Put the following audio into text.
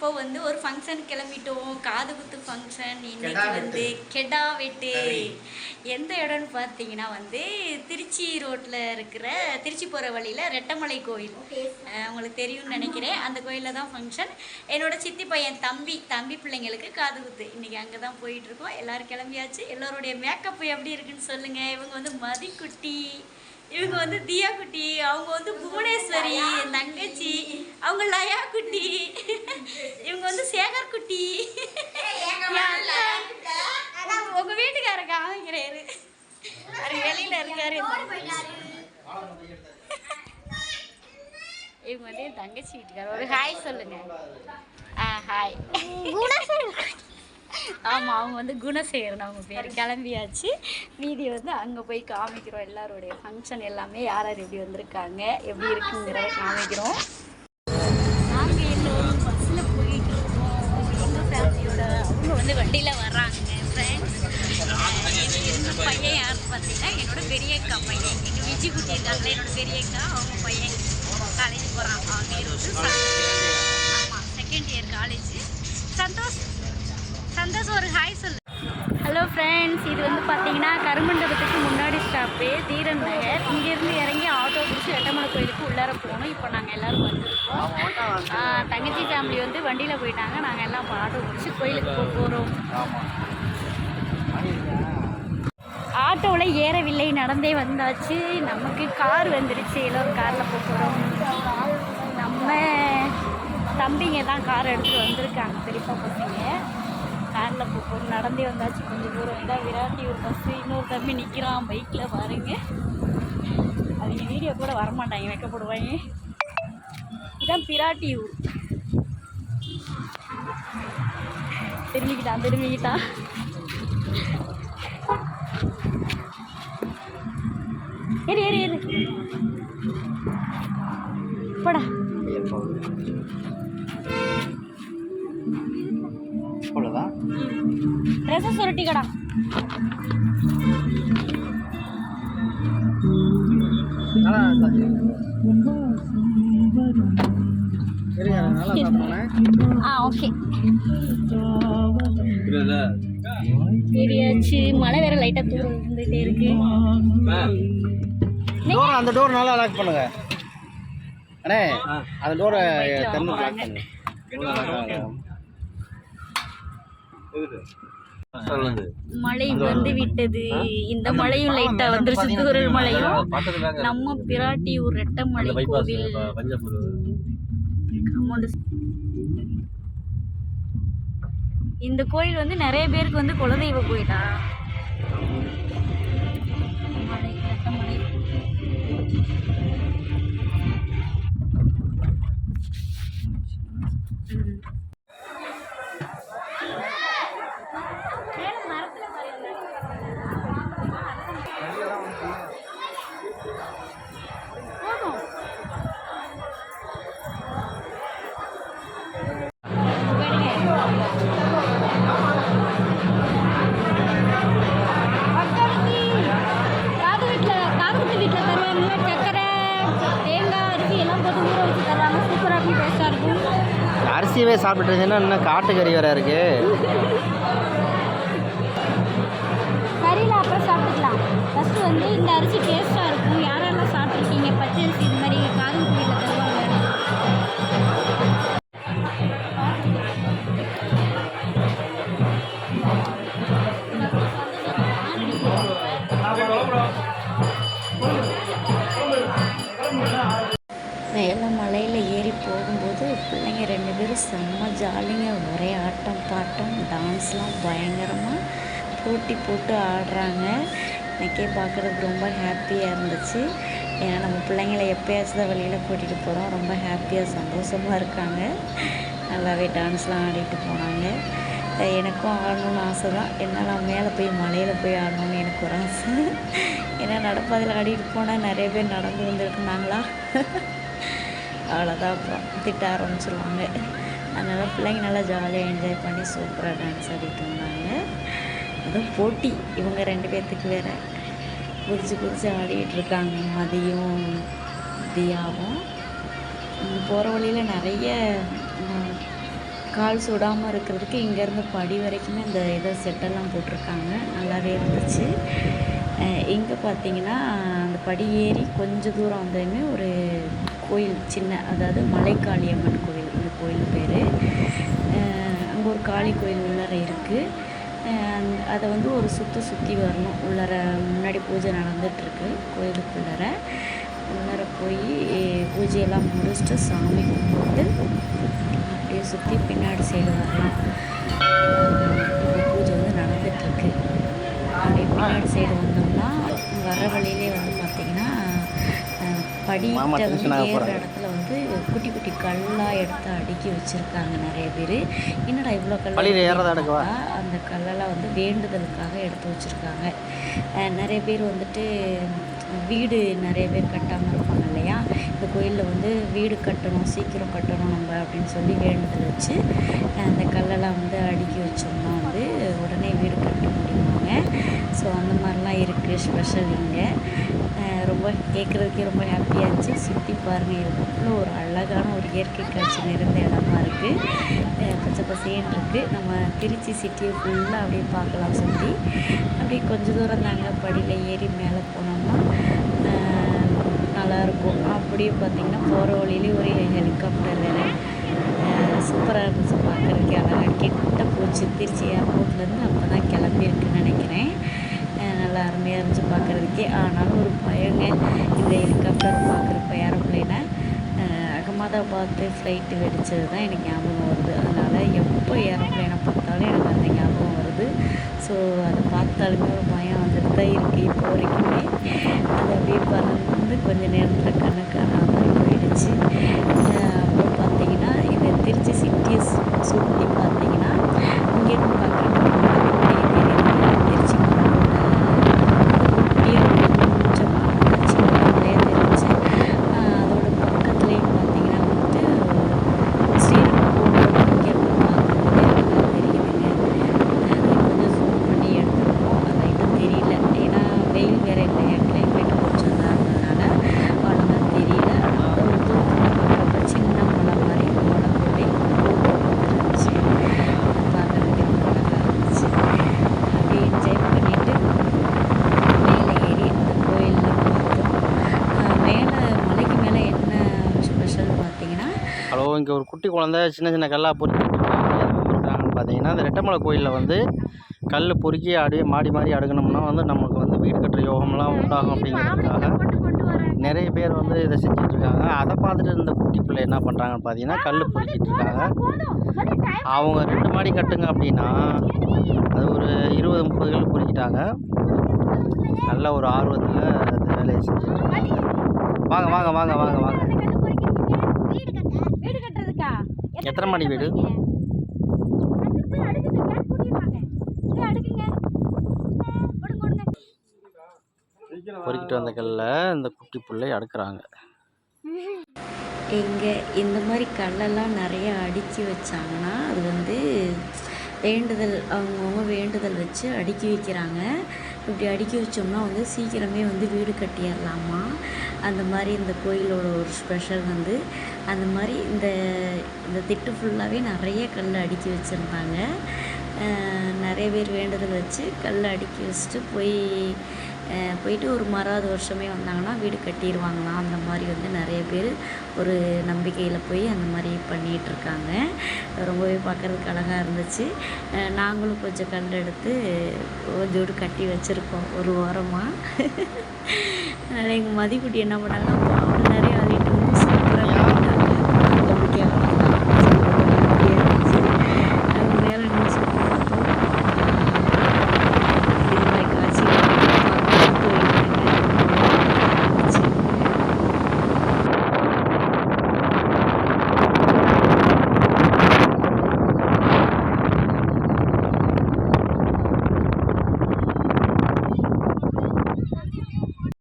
இப்போ வந்து ஒரு ஃபங்க்ஷன் கிளம்பிட்டோம். காது குத்து ஃபங்க்ஷன். இன்னைக்கு வந்து கெடா வெட்டு. எந்த இடம்னு பார்த்தீங்கன்னா வந்து திருச்சி ரோட்டில் இருக்கிற திருச்சி போகிற வழியில் ரெட்டமலை கோயில். உங்களுக்கு தெரியும்னு நினைக்கிறேன். அந்த கோயிலில் தான் ஃபங்க்ஷன். என்னோட சித்தி பையன் தம்பி பிள்ளைங்களுக்கு காது குத்து. இன்றைக்கி அங்கே தான் போயிட்டுருக்கோம். எல்லோரும் கிளம்பியாச்சு. எல்லோருடைய மேக்கப் எப்படி இருக்குன்னு சொல்லுங்கள். இவங்க வந்து மதிக்குட்டி, இவங்க வந்து தியா குட்டி, அவங்க வந்து புவனேஸ்வரி தங்கச்சி, அவங்க லயா குட்டி, இவங்க வந்து சேகர் குட்டி. உங்க வீட்டுக்கார காமிக்கிறாரு, வெளியில இருக்காரு. இவங்க வந்து தங்கச்சி வீட்டுக்கார. ஒரு ஹாய் சொல்லுங்க. ஹாய். ஆமாம், அவங்க வந்து குணசேகரன் அவங்க பேர். கிளம்பியாச்சு. மீதி வந்து அங்கே போய் காமிக்கிறோம். எல்லாருடைய ஃபங்க்ஷன் எல்லாமே யார் யார் எப்படி வந்திருக்காங்க, எப்படி இருக்குங்கிறத காமிக்கிறோம். நாங்கள் எல்லோரும் பஸ்ஸில் போயிட்டு இருக்கோம். எங்கள் ஃபேமிலியோட அவங்க வந்து வண்டியில் வர்றாங்க ஃப்ரெண்ட்ஸ். என்னோட பையன் யாருன்னு பார்த்தீங்கன்னா என்னோட பெரிய அக்கா பையன். எங்கள் விஜி குட்டி இருக்காங்களே, என்னோட பெரிய அக்கா, அவங்க பையன் காலேஜ் போகிறான். அவங்க இருந்து ஆமாம், செகண்ட் இயர் காலேஜ். சந்தோஷம் ஒரு ஹாய் சொல்லு. ஹலோ ஃப்ரெண்ட்ஸ், இது வந்து பார்த்தீங்கன்னா கருமண்டபத்துக்கு முன்னாடி ஸ்டாப்பு தீரன் நகர். இங்கேருந்து இறங்கி ஆட்டோ பிடிச்சி ரெட்டமலை கோயிலுக்கு உள்ளார போகணும். இப்போ நாங்கள் எல்லோரும் வந்துருக்கோம். தங்கச்சி ஃபேமிலி வந்து வண்டியில் போயிட்டாங்க. நாங்கள் எல்லாம் இப்போ ஆட்டோ பிடிச்சி கோயிலுக்கு போகிறோம். ஆட்டோவில் ஏறவில்லை, நடந்தே வந்தாச்சு. நமக்கு கார் வந்துருச்சு. எல்லோரும் காரில் போகிறோம். நம்ம தம்பிங்க தான் கார் எடுத்துகிட்டு வந்திருக்காங்க, பெரியப்பா பசங்க. காரில் போகிறோம். நடந்தே வந்தாச்சு. கொஞ்சம் தூரம் தான் விராட்டியூர் பஸ்ஸு. இன்னொரு தம்பி நிற்கிறான் பைக்கில் பாருங்க. அவங்க வீடியோ கூட வரமாட்டாங்க, வைக்கப்படுவாங்க. இதுதான் பிராட்டியூர். திரும்பிக்கிட்டான். ஏறு போடா. ட்ரெஸ்ஸை சுருட்டிக்கடா. ஓகே, தெரியாச்சு. மழை வேற லைட்டா தூரம் இருந்துட்டே இருக்கு. அந்த டோர் நல்லா லாக் பண்ணுங்க அண்ணே. அந்த டோரை திறந்து லாக் பண்ணுங்க. மழை வந்து விட்டது. இந்த மழையும் லைட்டா வந்துருச்சு. தூரல் மழையும். நம்ம பிராட்டியூர் ரெட்டமலை கோவில். இந்த கோயில் வந்து நிறைய பேருக்கு வந்து குலதெய்வ கோயிலா. மலை ரெட்டமலை. அரிசியவே சாப்பிட்டுருச்சுன்னா இன்னும் காட்டுக்கறி வேற இருக்கு. கறியில் அப்புறம் சாப்பிட்டுக்கலாம். ஃபஸ்ட்டு வந்து இந்த அரிசி டேஸ்ட்டாக இருக்கும். யாரெல்லாம் சாப்பிட்ருக்கீங்க பச்சை அரிசி இது மாதிரி காது குடியில் தருவாங்க. மேலே மலையில் ஏறி போகும்போது பிள்ளைங்க 2 பேரும் செம்ம ஜாலிங்க. ஒரே ஆட்டம் பாட்டம் டான்ஸ்லாம் பயங்கரமாக போட்டி போட்டு ஆடுறாங்க. எனக்கே பார்க்குறதுக்கு ரொம்ப ஹாப்பியாக இருந்துச்சு. ஏன்னா நம்ம பிள்ளைங்களை எப்போயாச்சும் தான் வெளியில் கூட்டிகிட்டு போகிறோம். ரொம்ப ஹாப்பியாக சந்தோஷமாக இருக்காங்க. நல்லாவே டான்ஸ்லாம் ஆடிட்டு போனாங்க. எனக்கும் ஆடணுன்னு ஆசை தான். என்ன நான் மேலே போய் மலையில் போய் ஆடணுன்னு எனக்கு ஒரு ஆசை. ஏன்னா நடப்பாதையில் ஆடிட்டு போனால் நிறைய பேர் நடந்து வந்துருக்குனாங்களா, அவ்வளோதான் அப்புறம் திட்ட ஆரம்பிச்சிருவாங்க. அதனால் பிள்ளைங்க நல்லா ஜாலியாக என்ஜாய் பண்ணி சூப்பராக டான்ஸ் ஆடிட்டு இருந்தாங்க. அதுவும் போட்டி இவங்க 2 பேர்த்துக்கு வேறு குதிச்சு ஆடிக்கிட்டு இருக்காங்க. மதியம் தியாவும் போகிற வழியில் நிறைய கால் சுடாமல் இருக்கிறதுக்கு இங்கேருந்து படி வரைக்குமே இந்த இதை செட்டெல்லாம் போட்டிருக்காங்க. நல்லாவே இருந்துச்சு. இங்கே பார்த்தீங்கன்னா அந்த படி ஏறி கொஞ்சம் தூரம் வந்ததுமே ஒரு கோயில் சின்ன, அதாவது மலைக்காளியம்மன் கோயில், இந்த கோயில் பேர். அங்கே ஒரு காளி கோயில் உள்ளார இருக்குது. அதை வந்து ஒரு சுற்றி வரணும். உள்ளார முன்னாடி பூஜை நடந்துகிட்ருக்கு கோயிலுக்குள்ளார. உள்ளார போய் பூஜையெல்லாம் முடிச்சுட்டு சாமி கும்பிட்டு அப்படியே சுற்றி பின்னாடி சைடு வரலாம். பூஜை வந்து நடந்துகிட்ருக்கு. அப்படியே பின்னாடி சைடு வந்தோம்னா வர வழியிலே வந்து பார்த்திங்கன்னா படிக்கிட்ட வந்து ஏறுற இடத்துல வந்து குட்டி குட்டி கல்லாக எடுத்து அடுக்கி வச்சுருக்காங்க நிறைய பேர். என்னடா இவ்வளோ கல், அந்த கல்லெல்லாம் வந்து வேண்டுதலுக்காக எடுத்து வச்சுருக்காங்க. நிறைய பேர் வந்துட்டு வீடு நிறைய பேர் கட்டாமல் இருப்பாங்க இல்லையா, இந்த கோயிலில் வந்து வீடு கட்டணும், சீக்கிரம் கட்டணும் நம்ம அப்படின்னு சொல்லி வேண்டுதல் வச்சு அந்த கல்லெல்லாம் வந்து அடுக்கி வச்சோம்னா வந்து உடனே வீடு கட்ட முடியுமாங்க. ஸோ அந்த மாதிரிலாம் இருக்குது ஸ்பெஷல் இங்கே. ரொம்ப கேட்குறதுக்கே ரொம்ப ஹாப்பியாக இருந்துச்சு. சுற்றி பாருங்கள், இது அவ்வளோ ஒரு அழகான ஒரு இயற்கை காட்சி நிறைந்த இடமா இருக்குது. பச்சை பசேன்னு இருக்குது. நம்ம திருச்சி சிட்டியை ஃபுல்லாக அப்படியே பார்க்கலாம் சுற்றி. அப்படியே கொஞ்சம் தூரம் தாங்க படியில் ஏறி மேலே போனோம்னா நல்லாயிருக்கும். அப்படியே பார்த்திங்கன்னா போகிற வழியிலே ஒரு ஹெலிகாப்டர் வேறு. சூப்பராக இருந்துச்சு பார்க்குறதுக்கு, அழகாக கிட்ட போச்சு. திருச்சி ஏர்போர்ட்லேருந்து அப்போ தான் கிளம்பியிருக்குன்னு நினைக்கிறேன். நல்லா அருமையாக இருந்துச்சு பார்க்குறதுக்கே. ஆனாலும் ஒரு பயங்க இந்த ஹெலிகாப்டர் பார்க்குறப்ப, ஏரோப்ளைனை அகமதாபாத் ஃப்ளைட்டு வெடித்தது தான் எனக்கு ஞாபகம் வருது. அதனால் எப்போ ஏரோப்ளைனை பார்த்தாலும் எனக்கு அந்த ஞாபகம் வருது. ஸோ அதை பார்த்தாலுமே ஒரு பயம் வந்துட்டு தான் இருக்குது இப்போ வரைக்குமே. அது அப்படியே பறந்து கொஞ்சம் நேரத்தில் கண்ணு காணாமல் போயிடுச்சு. அப்புறம் பார்த்திங்கன்னா இந்த திருச்சி சிட்டியை சுற்றி பார்த்திங்கன்னா இங்கேருந்து பார்க்குறப்ப திருச்சி இங்கே ஒரு குட்டி குழந்தை சின்ன சின்ன கல்லாக பொறுக்கிட்டு இருக்காங்கன்னு பார்த்தீங்கன்னா, அந்த ரெட்டமலை கோயிலில் வந்து கல் பொறுக்கி அப்படியே மாடி மாடி அடுக்கணும்னா வந்து நமக்கு வந்து வீடு கட்டுற யோகம்லாம் உண்டாகும் அப்படிங்கிறதுக்காக நிறைய பேர் வந்து இதை செஞ்சிட்ருக்காங்க. அதை பார்த்துட்டு இந்த குட்டி பிள்ளை என்ன பண்ணுறாங்கன்னு பார்த்தீங்கன்னா, கல் பொறுக்கிட்டு இருக்காங்க. அவங்க 2 மாடி கட்டுங்க அப்படின்னா அது ஒரு 20-30 கல் பொறுக்கிட்டாங்க. நல்ல ஒரு ஆர்வத்தில் அந்த வேலையை செஞ்சுட்ருக்காங்க. வாங்க வாங்க வாங்க வாங்க வாங்க. எத்தனை மாடி வீடு? பொறுக்கிட்டு வந்த கல்ல இந்த குட்டி பிள்ளை அடுக்குறாங்க. இங்கே இந்த மாதிரி கல்லெல்லாம் நிறைய அடுக்கி வச்சாங்கன்னா அது வந்து வேண்டுதல், அவங்கவுங்க வேண்டுதல் வச்சு அடுக்கி வைக்கிறாங்க. இப்படி அடுக்கி வச்சோம்னா வந்து சீக்கிரமே வந்து வீடு கட்டிடலாமா. அந்த மாதிரி இந்த கோயிலோட ஒரு ஸ்பெஷல் வந்து அந்த மாதிரி இந்த திட்டு ஃபுல்லாகவே நிறைய கல் அடுக்கி வச்சுருந்தாங்க. நிறைய பேர் வேண்டுதல் வச்சு கல் அடுக்கி வச்சுட்டு போயிட்டு ஒரு மறாவது வருஷமே வந்தாங்கன்னா வீடு கட்டிடுவாங்களாம். அந்த மாதிரி வந்து நிறைய பேர் ஒரு நம்பிக்கையில் போய் அந்த மாதிரி பண்ணிகிட்ருக்காங்க. ரொம்பவே பார்க்குறதுக்கு அழகாக இருந்துச்சு. நாங்களும் கொஞ்சம் கல் எடுத்து கொஞ்சோடு கட்டி வச்சுருக்கோம் ஒரு வாரமாக. அதனால் எங்கள் மதிக்குட்டி என்ன பண்ணாங்கன்னா நிறைய